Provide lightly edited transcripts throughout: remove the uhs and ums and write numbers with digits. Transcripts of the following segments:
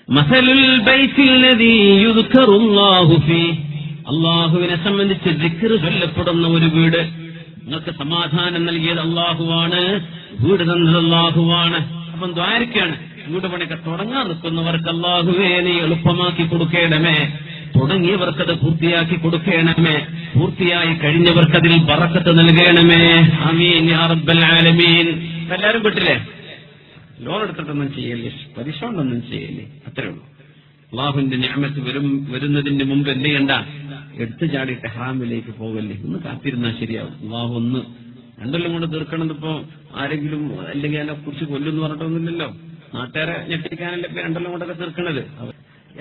മസലുൽ ബൈത്തില്ലദീ യുദ്കറുല്ലാഹു ഫീഹി, അല്ലാഹുവിനെ സംബന്ധിച്ച് ദിക്ർ ചൊല്ലപ്പെടുന്ന ഒരു വീട്. നിങ്ങൾക്ക് സമാധാനം നൽകിയത് അല്ലാഹുവാണ്, വീട് തന്നത് അല്ലാഹുവാണ്. അപ്പം ദ്വാരക്കാണ് വീട് പണിയൊക്കെ തുടങ്ങാൻ നിൽക്കുന്നവർക്ക് അല്ലാഹുവേ നീ എളുപ്പമാക്കി കൊടുക്കേണമേ, തുടങ്ങിയവർക്കത് പൂർത്തിയാക്കി കൊടുക്കേണമേ, പൂർത്തിയായി കഴിഞ്ഞവർക്കതിൽ ബറക്കത്ത് നൽകണമേ. ആമീൻ യാ റബ്ബൽ ആലമീൻ. എല്ലാവരും വീട്ടിലെ ലോൺ എടുത്തിട്ടൊന്നും ചെയ്യല്ലേ, പലിശ കൊണ്ടൊന്നും ചെയ്യല്ലേ, അത്രേ ഉള്ളൂ. അള്ളാഹുവിന്റെ നിഅമത്ത് വരുന്നതിന് മുമ്പ് എന്ത് ചെയ്യണ്ട, എടുത്തു ചാടിയിട്ട് ഹറാമിലേക്ക് പോകല്ലേ, ഒന്ന് കാത്തിരുന്നാൽ ശരിയാവും. അള്ളാഹു ഒന്ന് രണ്ടെല്ലാം കൊണ്ട് തീർക്കണത് ഇപ്പോ ആരെങ്കിലും അല്ലെങ്കിൽ അതിനെ കുറിച്ച് കൊല്ലുന്ന് പറഞ്ഞിട്ടൊന്നുമില്ലല്ലോ. നാട്ടുകാരെ ഞെട്ടിക്കാനല്ലേ ഇപ്പൊ രണ്ടെല്ലാം കൊണ്ടൊക്കെ തീർക്കണത്.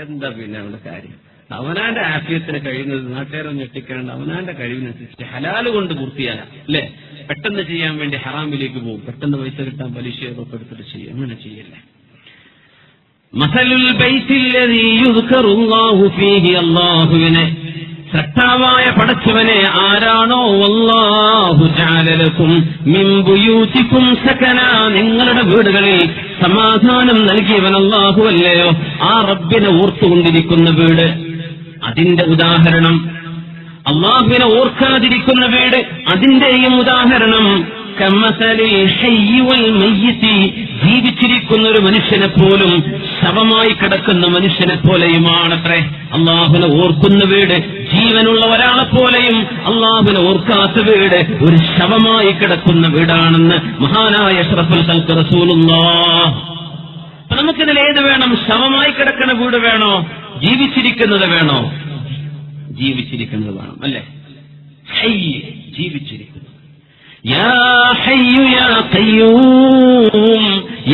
എന്താ പിന്നെ അവന്റെ കാര്യം? അവനാന്റെ ആഫിയത്തിന് കഴിയുന്നത് നാട്ടുകാരെ ഞെട്ടിക്കാണ്ട് അവനാന്റെ കഴിവിനനുസരിച്ച് ഹലാല് കൊണ്ട് പൂർത്തിയാല അല്ലേ. പെട്ടെന്ന് ചെയ്യാൻ വേണ്ടി ഹറാമിലേക്ക് പോകും, പെട്ടെന്ന് പൈസ കിട്ടാൻ പലിശയൊക്കെ എടുത്തിട്ട് ചെയ്യും. അങ്ങനെ ചെയ്യല്ലേ. മസലുൽ ബൈത്തില്ലദീ യുദ്കറുല്ലാഹു ഫീഹി, അല്ലാഹുവിനെ സൃഷ്ടാവായ പടച്ചവനെ ആരാണോ വല്ലാഹു ജഅല ലക്കും മിൻ ബുയൂതികും സകന, നിങ്ങളുടെ വീടുകളിൽ സമാധാനം നൽകിയവൻ അല്ലാഹു അല്ലയോ, ആ റബ്ബിനെ ഓർത്തുകൊണ്ടിരിക്കുന്ന വീട്. അതിന്റെ ഉദാഹരണം അല്ലാഹുവിനെ ഓർക്കാതിരിക്കുന്ന വീട്, അതിന്റെയും ഉദാഹരണം കമസലിൽ ഹയ്യി വൽ മയ്യിത്തി, ജീവിച്ചിരിക്കുന്ന ഒരു മനുഷ്യനെ പോലും ശവമായി കിടക്കുന്ന മനുഷ്യനെ പോലെയുമാണത്രേ. അല്ലാഹുവിനെ ഓർക്കുന്ന വീട് ജീവനുള്ള ഒരാളെ പോലെയും, അല്ലാഹുവിനെ ഓർക്കാത്ത വീട് ഒരു ശവമായി കിടക്കുന്ന വീടാണെന്ന് മഹാനായ അഷ്റഫുൽ ഖൽഖ് റസൂലുള്ളാഹ്. അപ്പൊ നമുക്കിതിൽ ഏത് വേണം? ശവമായി കിടക്കുന്ന വീട് വേണോ, ജീവിച്ചിരിക്കുന്നത് വേണോ? ജീവിച്ചിരിക്കുന്നത് വേണം അല്ലേ. ഹയ്യ്, ജീവിച്ചിരിക്കുന്നു. യാ ഹയ്യു യാ ഖയ്യൂം,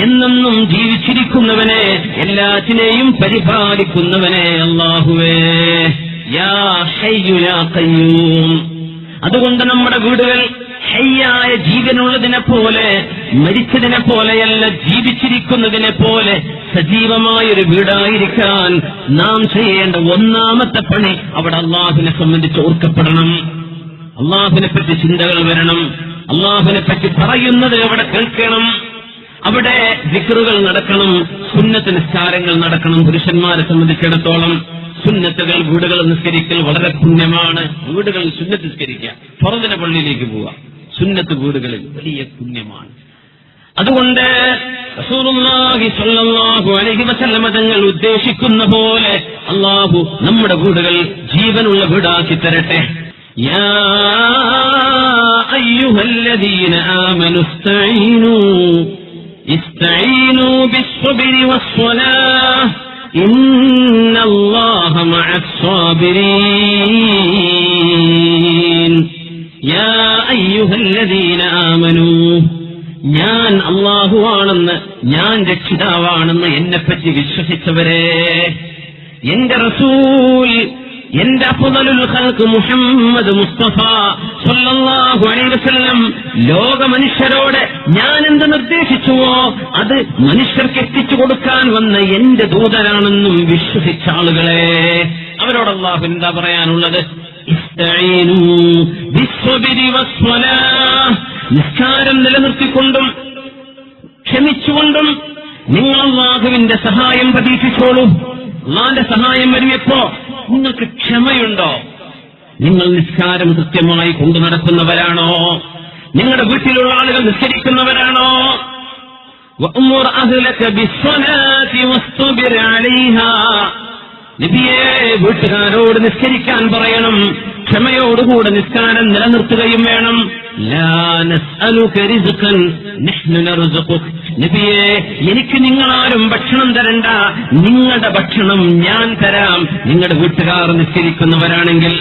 എന്നെന്നും ജീവിച്ചിരിക്കുന്നവനെ, എല്ലാറ്റിനെയും പരിപാലിക്കുന്നവനെ അല്ലാഹുവേ. യാ ഹയ്യു യാ ഖയ്യൂം. അതുകൊണ്ട് നമ്മുടെ വീടുകൾ ഹയ്യായ ജീവനുള്ളതിനെ പോലെ, മരിച്ചതിനെ പോലെയല്ല, ജീവിച്ചിരിക്കുന്നതിനെ പോലെ സജീവമായൊരു വീടായിരിക്കാൻ നാം ചെയ്യേണ്ട ഒന്നാമത്തെ പണി അവിടെ അല്ലാഹുവിനെ സംബന്ധിച്ച് ഓർക്കപ്പെടണം. അല്ലാഹുവിനെ പറ്റി ചിന്തകൾ വരണം. അല്ലാഹുവിനെ പറ്റി പറയുന്നത് അവിടെ കേൾക്കണം. അവിടെ ദിക്റുകൾ നടക്കണം, സുന്നത്ത് നിസ്കാരങ്ങൾ നടക്കണം. പുരുഷന്മാരെ സംബന്ധിച്ചിടത്തോളം സുന്നത്തുകൾ, വീടുകൾ നിസ്കരിക്കൽ വളരെ പുണ്യമാണ്. വീടുകളിൽ സുന്നത്ത് നിസ്കരിക്കുക, ഫർദിന്റെ പള്ളിയിലേക്ക് പോവുക, സുന്നത്ത് വീടുകളിൽ വലിയ പുണ്യമാണ്. അതുകൊണ്ട് റസൂലുള്ളാഹി സ്വല്ലല്ലാഹു അലൈഹി വസല്ലമ തങ്ങൾ ഉദ്ദേശിക്കുന്ന പോലെ അല്ലാഹു നമ്മുടെ വീടുകൾ ജീവനുള്ള വീടാക്കി തരട്ടെ. യാ അയ്യുഹല്ലദീന ആമനു ഇസ്തഈനൂ ബിസ്സബ്രി വസ്സലാഹ് ഇന്നല്ലാഹ മഅസ്സാബിരീൻ. യാ അയ്യുഹല്ലദീന ആമനൂ, ഞാൻ അല്ലാഹുവാണെന്ന്, ഞാൻ രക്ഷിതാവാണെന്ന് എന്നെപ്പറ്റി വിശ്വസിച്ചവരെ, എന്റെ റസൂൽ, എന്റെ അഫ്ളലുൽ ഖൽഖ് മുഹമ്മദ് മുസ്തഫ സ്വല്ലല്ലാഹു അലൈഹി വസല്ലം ലോക മനുഷ്യരോട് ഞാൻ എന്ത് നിർദ്ദേശിച്ചുവോ അത് മനുഷ്യർക്ക് എത്തിച്ചു കൊടുക്കാൻ വന്ന എന്റെ ദൂതനാണെന്നും വിശ്വസിച്ച ആളുകളെ, അവരോട് അല്ലാഹു എന്താ പറയാനുള്ളത്? ഇസ്തഈനൂ ബിസ്സബ്രി വസ്സലാഹ്, നിസ്കാരം നിലനിർത്തിക്കൊണ്ടും ക്ഷമിച്ചുകൊണ്ടും നിങ്ങൾ അല്ലാഹുവിന്റെ സഹായം പ്രതീക്ഷിച്ചോളൂ. അല്ലാഹുവിന്റെ സഹായം വരുമ്പോ നിങ്ങൾക്ക് ക്ഷമയുണ്ടോ? നിങ്ങൾ നിസ്കാരം കൃത്യമായി കൊണ്ടു നടക്കുന്നവരാണോ? നിങ്ങളുടെ വീട്ടിലുള്ള ആളുകൾ നിസ്കരിക്കുന്നവരാണോ? വഅ്മുർ അഹ്ലക ബിസ്സലാത്തി വസ്തബിർ അലൈഹാ, നബിയേ വീട്ടുകാരോട് നിസ്കരിക്കാൻ പറയണം, ക്ഷമയോടുകൂടെ നിസ്കാരം നിലനിർത്തുകയും വേണം. ലാ നസ്അലുക റിസ്ഖൻ നഹ്നു നർസുഖുക, നബിയേ എനിക്ക് നിങ്ങളാരും ഭക്ഷണം തരണ്ട, നിങ്ങളുടെ ഭക്ഷണം ഞാൻ തരാം, നിങ്ങളുടെ വീട്ടുകാർ നിസ്കരിക്കുന്നവരാണെങ്കിൽ.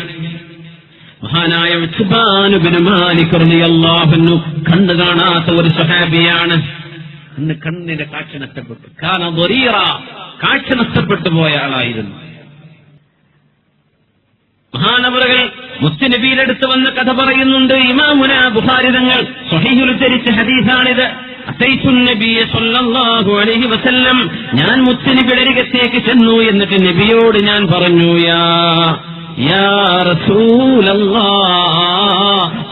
മഹാനായ ഉത്ബാൻ ഇബ്നു മാലിക് റളിയല്ലാഹു അൻഹു കണ്ണ് കാണാത്ത ഒരു സ്വഹാബിയാണ്. അന്ന് കണ്ണിന്റെ കാഴ്ച നഷ്ടപ്പെട്ടു, കാന ദരീറ, കാഴ്ച നഷ്ടപ്പെട്ടു പോയ ആളായിരുന്നു. മഹാനവറുകൾ മുത്തുനബിയുടെ അടുത്ത് വന്ന കഥ പറയുന്നുണ്ട്. ഇമാമുന ബുഖാരി തങ്ങൾ സ്വഹീഹുൽ ഉദ്ധരിച്ച ഹദീസാണിത്. അത്തൈതു നബിയ സ്വല്ലല്ലാഹു അലൈഹി വസല്ലം, ഞാൻ മുത്തുനബിയുടെ അരികത്തേക്ക് ചെന്നു, എന്നിട്ട് നബിയോട് ഞാൻ പറഞ്ഞു, യാ റസൂലല്ലാഹ്,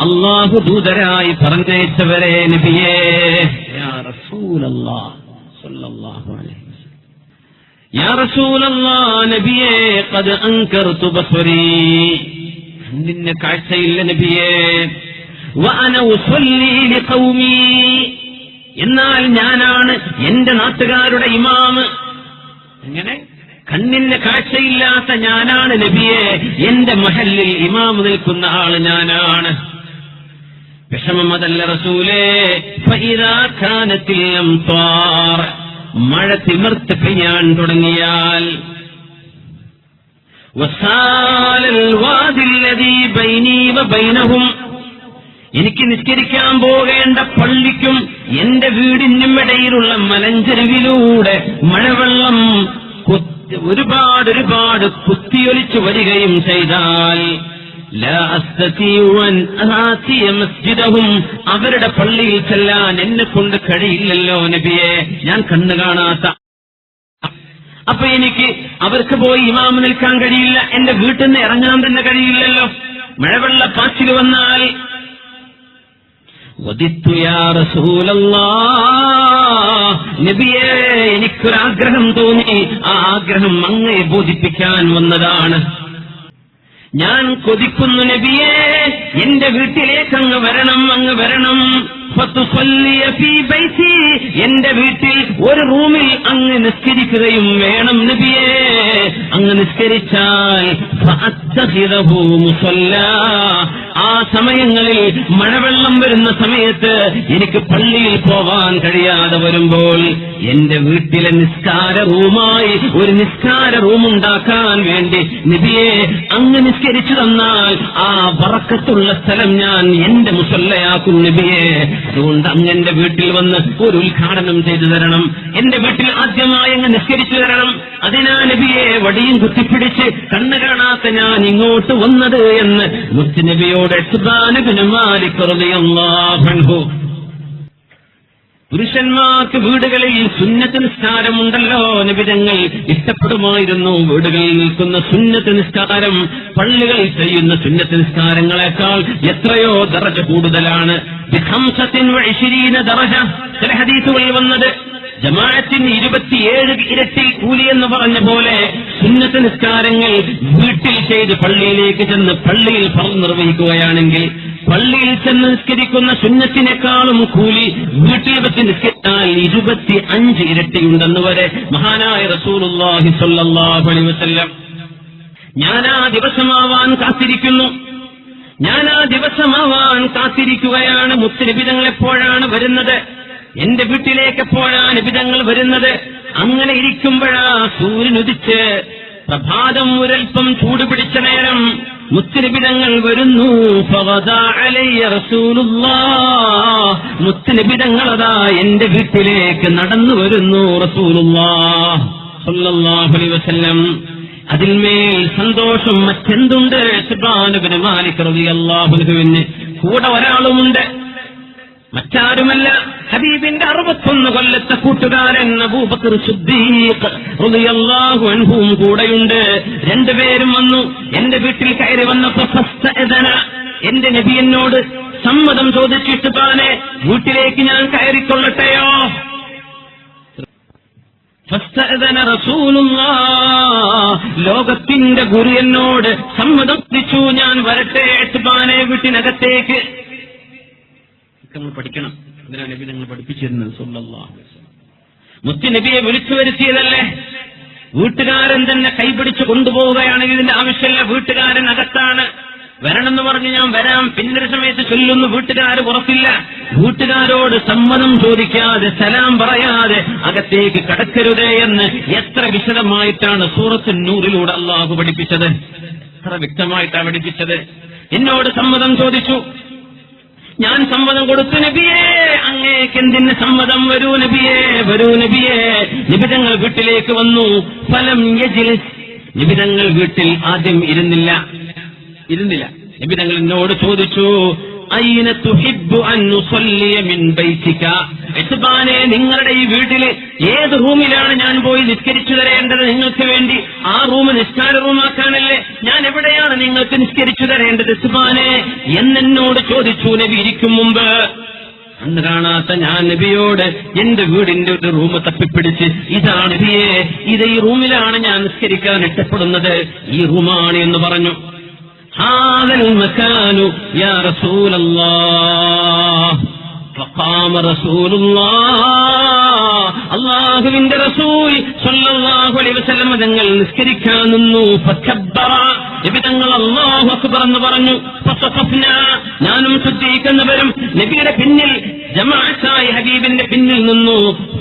അല്ലാഹു ദൂതരായി പറഞ്ഞയച്ചവരെ നബിയേ, യാ റസൂലല്ലാഹ് സ്വല്ലല്ലാഹു അലൈഹി വസല്ലം, യാ റസൂലല്ലാഹ്, നബിയേ, ഖദ് അൻകർതു ബസ്വരീ, കണ്ണിന് കാഴ്ചയില്ല നബിയേ. വഅന ഉസല്ലി ലിഖൗമി, എന്നാൽ ഞാനാണ് എന്റെ നാട്ടുകാരുടെ ഇമാമ്. അങ്ങനെ കണ്ണിന് കാഴ്ചയില്ലാത്ത ഞാനാണ് നബിയെ, എന്റെ മഹല്ലിൽ ഇമാമ് നിൽക്കുന്ന ആള് ഞാനാണ്. വിഷമം അതല്ല റസൂലേ. ഫഇദാ കാനത്തിൽ അംത്വാർ, മഴ തിമിർത്ത് പെയ്യാൻ തുടങ്ങിയാൽ, വസാലൽ വാദിൽ ലദീ ബൈനീ വബൈനഹും, എനിക്ക് നിസ്കരിക്കാൻ പോകേണ്ട പള്ളിക്കും എന്റെ വീടിനും ഇടയിലുള്ള മലഞ്ചെരുവിലൂടെ മഴവെള്ളം ഒരുപാട് കുത്തിയൊലിച്ചു വരികയും ചെയ്താൽ, ലാ അസ്തതിഉ അൻ ആതിയ മസ്ജിദഹും, അവരുടെ പള്ളിയിൽ ചെല്ലാൻ എന്നെ കൊണ്ട് കഴിയില്ലല്ലോ നബിയെ, ഞാൻ കണ്ണു കാണാത്ത. അപ്പൊ എനിക്ക് അവർക്ക് പോയി ഇമാമ് നിൽക്കാൻ കഴിയില്ല, എന്റെ വീട്ടിൽ നിന്ന് ഇറങ്ങാൻ തന്നെ കഴിയില്ലല്ലോ. മഴവെള്ളപ്പാച്ചിൽ വന്നാൽ, വദിത്തു യാ റസൂലല്ലാഹ്, നബിയേ, എനിക്കൊരാഗ്രഹം തോന്നി. ആ ആഗ്രഹം അങ്ങയെ ബോധിപ്പിക്കാൻ വന്നതാണ്. ഞാൻ കൊതിക്കുന്നു നബിയേ, എന്റെ വീട്ടിലേക്ക് അങ്ങ് വരണം, അങ്ങ് വരണം. ഫതുസല്ലിയ ഫീ ബൈതി, എന്റെ വീട്ടിൽ ഒരു റൂമിൽ അങ്ങ് നിസ്കരിക്കുകയും വേണം നബിയേ. അങ്ങ് നിസ്കരിച്ചാൽ ഫഅത്തഖിദഹു മുസല്ലാ, ആ സമയങ്ങളിൽ മഴവെള്ളം വരുന്ന സമയത്ത് എനിക്ക് പള്ളിയിൽ പോവാൻ കഴിയാതെ വരുമ്പോൾ എന്റെ വീട്ടിലെ നിസ്കാര റൂമായി ഒരു നിസ്കാര റൂം ഉണ്ടാക്കാൻ വേണ്ടി നബിയെ അങ്ങ് നിസ്കരിച്ചു തന്നാൽ ആ ബറക്കത്തുള്ള സ്ഥലം ഞാൻ എന്റെ മുസല്ലയാക്കും നബിയെ. അതുകൊണ്ട് അങ്ങ് എന്റെ വീട്ടിൽ വന്ന് ഒരു ഉദ്ഘാടനം ചെയ്തു തരണം, എന്റെ വീട്ടിൽ ആദ്യമായി അങ്ങ് നിസ്കരിച്ചു തരണം. അതിനാ നബിയെ വടിയും കുത്തിപ്പിടിച്ച് കണ്ണു കാണാത്ത ഞാൻ ഇങ്ങോട്ട് വന്നത് എന്ന് മുത്തുനബിയോട് ഇത്ബാൻ ഇബ്നു മാലിക് റളിയല്ലാഹു അൻഹു. പുരുഷന്മാർക്ക് വീടുകളിൽ സുന്നത്ത് നിസ്കാരമുണ്ടല്ലോ, നബിതങ്ങൾ ഇഷ്ടപ്പെടുമായിരുന്നു. വീടുകളിൽ നിൽക്കുന്ന സുന്നത്ത് നിസ്കാരം പള്ളികളിൽ ചെയ്യുന്ന സുന്നത്ത് നിസ്കാരങ്ങളെക്കാൾ എത്രയോ ദറജ കൂടുതലാണ്. 25 ദറജ. ചില ഹദീസുകളിൽ വന്നത് ജമാഅത്തിന് 27 ഇരട്ടി കൂലി എന്ന് പറഞ്ഞ പോലെ സുന്നത്ത് നിസ്കാരങ്ങൾ വീട്ടിൽ ചെയ്ത് പള്ളിയിലേക്ക് ചെന്ന് പള്ളിയിൽ ഫർദ് നിർവഹിക്കുകയാണെങ്കിൽ പള്ളിയിൽ ചെന്ന് നിസ്കരിക്കുന്ന സുന്നത്തിനേക്കാളും കൂലി വീട്ടിൽ വെച്ച് നിസ്കരിച്ചാൽ 25 ഇരട്ടിയുണ്ടെന്ന് വരെ മഹാനായ റസൂലുള്ളാഹി സ്വല്ലല്ലാഹു അലൈഹി വസല്ലം. ഞാനാ ദിവസമാവാൻ കാത്തിരിക്കുകയാണ്. മുത്തുനബിതങ്ങൾ എപ്പോഴാണ് വരുന്നത്? എന്റെ വീട്ടിലേക്ക് എപ്പോഴാണ് നബിതങ്ങൾ വരുന്നത്? അങ്ങനെ ഇരിക്കുമ്പോഴാ സൂര്യൻ ഉദിച്ച് പ്രഭാതം ഒരൽപ്പം ചൂടുപിടിച്ച നേരം മുത്തുനബിതങ്ങൾ വരുന്നു. ഫവദാ അലയ്യ റസൂലുള്ളാഹ്, മുത്തുനബിതങ്ങളതാ എന്റെ വീട്ടിലേക്ക് നടന്നു വരുന്നു. റസൂലുള്ളാഹ് സ്വല്ലല്ലാഹു അലൈഹി വസല്ലം. അതിന്മേൽ സന്തോഷം മറ്റെന്തുണ്ട്? ഇത്ബാൻ ഇബ്നു മാലിക് റളിയല്ലാഹു അൻഹുവിന് കൂടെ ഒരാളുമുണ്ട്, മറ്റാരുമല്ല ഹബീബിന്റെ 61 കൊല്ലത്തെ കൂട്ടുകാരൻ അബൂബക്കർ സിദ്ദീഖ് റളിയല്ലാഹു അൻഹുവും കൂടെയുണ്ട്. രണ്ടുപേരും വന്നു. എന്റെ വീട്ടിൽ കയറി വന്നപ്പോ ഫസ്തഅദന, എന്റെ നബി എന്നോട് സമ്മതം ചോദിച്ചിട്ട് പാനെ വീട്ടിലേക്ക് ഞാൻ കയറിക്കൊള്ളട്ടെയോ? ഫസ്തഅദന റസൂലുള്ളാഹ്, ലോകത്തിന്റെ ഗുരു എന്നോട് സമ്മതം ചോദിച്ചു, ഞാൻ വരട്ടെ ഇത്ബാനെ വീട്ടിനകത്തേക്ക്. നമ്മൾ പഠിക്കണം. ഇതിനാണ് നബി നിങ്ങൾ പഠിപ്പിച്ചിരുന്നത് സല്ലല്ലാഹു അലൈഹി വസല്ലം. മുത്തുനബിയെ വിളിച്ചു വരുത്തിയതല്ലേ? വീട്ടുകാരൻ തന്നെ കൈപിടിച്ച് കൊണ്ടുപോവുകയാണെങ്കിൽ ഇതിന്റെ ആവശ്യമില്ല. വീട്ടുകാരൻ അകത്താണ്. വരണമെന്ന് പറഞ്ഞ് ഞാൻ വരാം, പിന്നൊരു സമയത്ത് ചൊല്ലുന്നു, വീട്ടുകാർ പുറത്തില്ല. വീട്ടുകാരോട് സമ്മതം ചോദിക്കാതെ സലാം പറയാതെ അകത്തേക്ക് കടക്കരുതേ എന്ന് എത്ര വിശദമായിട്ടാണ് സൂറത്തുൻ നൂറിലൂടെ അല്ലാഹു പഠിപ്പിച്ചത്. എത്ര വ്യക്തമായിട്ടാണ് പഠിപ്പിച്ചത്. എന്നോട് സമ്മതം ചോദിച്ചു, ഞാൻ സമ്മതം കൊടുത്തു. നബിയേ, അങ്ങേക്ക് എന്തിന് സമ്മതം? വരൂ നബിയേ, വരൂ നബിയേ. നിബിതങ്ങൾ വീട്ടിലേക്ക് വന്നു. ഫലം യജ്ലിസ്, നിബിതങ്ങൾ വീട്ടിൽ ആദ്യം ഇരുന്നില്ല. നിബിതങ്ങൾ എന്നോട് ചോദിച്ചു, അയ്ന തുഹിബ്ബു അൻ നുസല്ലിയ മിൻ ബൈതിക, ഇത്ബാനെ നിങ്ങളുടെ ഈ വീട്ടില് ഏത് റൂമിലാണ് ഞാൻ പോയി നിസ്കരിച്ചു തരേണ്ടത് നിങ്ങൾക്ക് വേണ്ടി? ആ റൂം നിസ്കാര റൂമാക്കാനല്ലേ? ഞാൻ എവിടെയാണ് നിങ്ങൾക്ക് നിസ്കരിച്ചു തരേണ്ടത് ഇത്ബാനെ എന്നോട് ചോദിച്ചു നബി ഇരിക്കും മുമ്പ്. അന്ന് കാണാത്ത ഞാൻ നബിയോട് എന്റെ വീടിന്റെ ഒരു റൂം തപ്പിപ്പിടിച്ച്, ഇതാണ് നബിയെ, ഇത് ഈ റൂമിലാണ് ഞാൻ നിസ്കരിക്കാൻ ഇഷ്ടപ്പെടുന്നത്, ഈ റൂമാണ് എന്ന് പറഞ്ഞു. ഹാദൽ മകാനു യാ റസൂലല്ലാഹ് ഫഖാമ റസൂലുള്ളാഹ്, അല്ലാഹുവിന്റെ റസൂൽ സ്വല്ലല്ലാഹു അലൈഹി വസല്ലം തങ്ങൾ നിസ്കരിക്കാൻ നിന്നു. ഫകബ്ബറ, നബി തങ്ങൾ അല്ലാഹു അക്ബർ എന്ന് പറഞ്ഞു. ഫസഫനാ, ഞാനും സുദ്ദീഖെന്നവരും നബിയുടെ പിന്നിൽ ജമാഅത്തായി ഹബീബിന്റെ പിന്നിൽ നിന്നു.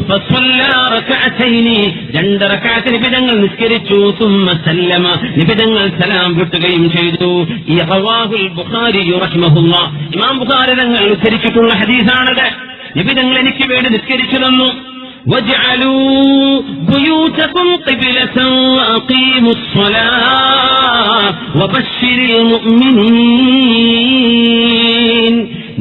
ഫസല്ലാ റകഅതൈനി, 2 റകഅത്ത് നബി തങ്ങൾ നിസ്കരിച്ചു. സുമ്മ സല്ലമ, നബി തങ്ങൾ സലാം വിട്ടുകയും ചെയ്തു. ഈ റവാഹുൽ ബുഖാരി റഹിമഹുല്ലാഹ്, ഇമാം ബുഖാരി തങ്ങൾ ഉദ്ധരിച്ചിട്ടുള്ള ഹദീസാണത്. നബി തങ്ങൾ എനിക്ക് വേണ്ടി നിസ്കരിച്ചു തന്നു. وَاجْعَلُوا بُيُوتَكُمْ قِبْلَةً وَأَقِيمُوا الصَّلَاةَ وَبَشِّرِ الْمُؤْمِنِينَ.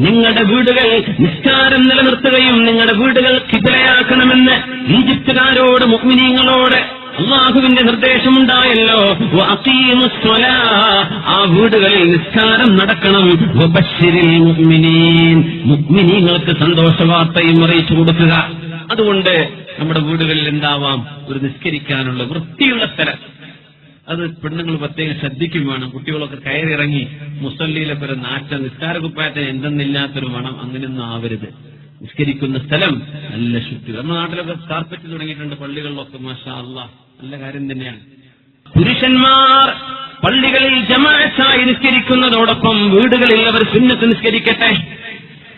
നിങ്ങളുടെ വീടുകൾ നിസ്കാരം നിലനിർത്തുകയും നിങ്ങളുടെ വീടുകൾ ഖിബ്ലയാക്കണമെന്ന് ഈജിപ്തുകാരോട് മുഅ്മിനീങ്ങളോട് അല്ലാഹുവിന്റെ നിർദ്ദേശമുണ്ടായല്ലോ. വഅഖീമുസ് സ്വലാഹ്, ആ വീടുകളിൽ നിസ്കാരം നടക്കണം. വബശ്ശിരിൽ മുഅ്മിനീൻ, മുഅ്മിനീങ്ങൾക്ക് സന്തോഷവാർത്തയും അറിയിച്ചു കൊടുക്കുക. അതുകൊണ്ട് നമ്മുടെ വീടുകളിൽ എന്താവാം, ഒരു നിസ്കരിക്കാനുള്ള വൃത്തിയുള്ള സ്ഥലം. അത് പെണ്ണുങ്ങൾ പ്രത്യേകം ശ്രദ്ധിക്കും വേണം. കുട്ടികളൊക്കെ കയറിയിറങ്ങി മുസല്ലിയിലൊക്കെ ഒരു നാറ്റം, നിസ്കാരക്കുപ്പായത്തിന് എന്തെന്നില്ലാത്തൊരു മണം, അങ്ങനെയൊന്നും ആവരുത്. നിസ്കരിക്കുന്ന സ്ഥലം നല്ല ശുദ്ധി. നമ്മുടെ നാട്ടിലൊക്കെ കാർപ്പറ്റ് തുടങ്ങിയിട്ടുണ്ട് പള്ളികളിലൊക്കെ, മാഷാ അല്ലാഹ്, നല്ല കാര്യം തന്നെയാണ്. പുരുഷന്മാർ പള്ളികളിൽ ജമാഅത്തായി നിസ്കരിക്കുന്നതോടൊപ്പം വീടുകളിൽ അവർ സുന്നത്ത് നിസ്കരിക്കട്ടെ.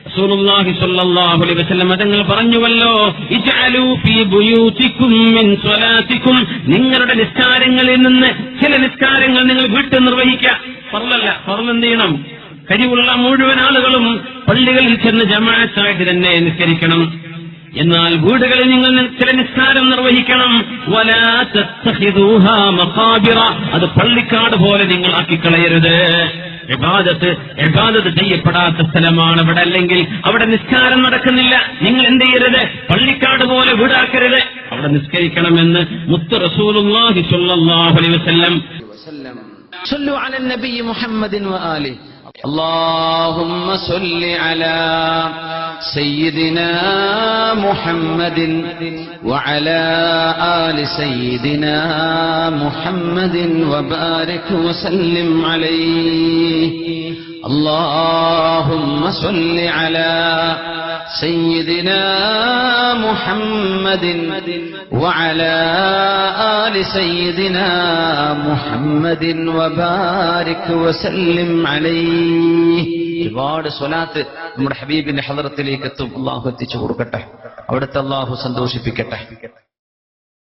റസൂലുള്ളാഹി സ്വല്ലല്ലാഹു അലൈഹി വസല്ലം തങ്ങൾ പറഞ്ഞുവല്ലോ, ഇജ്അലൂ ഫീ ബുയൂതികും മിൻ സ്വലാത്തികും, നിങ്ങളുടെ നിസ്കാരങ്ങളിൽ നിന്ന് ചില നിസ്കാരങ്ങൾ നിങ്ങൾ വീട്ടിൽ നിർവഹിക്കുക. ഫർളല്ല, ഫർള് എന്ത് ചെയ്യണം? കഴിവുള്ള മുഴുവൻ ആളുകളും പള്ളികളിൽ ചെന്ന് ജമാഅത്തായിട്ട് തന്നെ നിസ്കരിക്കണം. എന്നാൽ വീടുകളിൽ നിങ്ങൾ ചില നിസ്കാരം നിർവഹിക്കണം. വലാ തത്തഖിദൂഹാ മഖാബിറ, അത് പള്ളിക്കാട് പോലെ നിങ്ങൾ ആക്കിക്കളയരുത്. ഇബാദത്ത് ചെയ്യപ്പെടാത്ത സ്ഥലമാണ് അവിടെ, അല്ലെങ്കിൽ അവിടെ നിസ്കാരം നടക്കുന്നില്ല. നിങ്ങൾ എന്ത് ചെയ്യരുത്? പള്ളിക്കാട് പോലെ വീടാക്കരുത്, അവിടെ നിസ്കരിക്കണമെന്ന് മുത്ത് റസൂലുള്ളാഹി സ്വല്ലല്ലാഹു അലൈഹി വസല്ലം. صلوا على النبي محمد وآله. اللهم صل على سيدنا محمد وعلى آل سيدنا محمد وبارك وسلم عليه. اللهم صل على سيدنا محمد وعلى آل سيدنا محمد وبارك وسلم عليه. ഒരുപാട് സ്വലാത്ത് നമ്മുടെ ഹബീബിന്റെ ഹളറത്തിലേക്ക് എത്തും. അള്ളാഹു എത്തിച്ചു കൊടുക്കട്ടെ, അവിടുത്തെ അള്ളാഹു സന്തോഷിപ്പിക്കട്ടെ.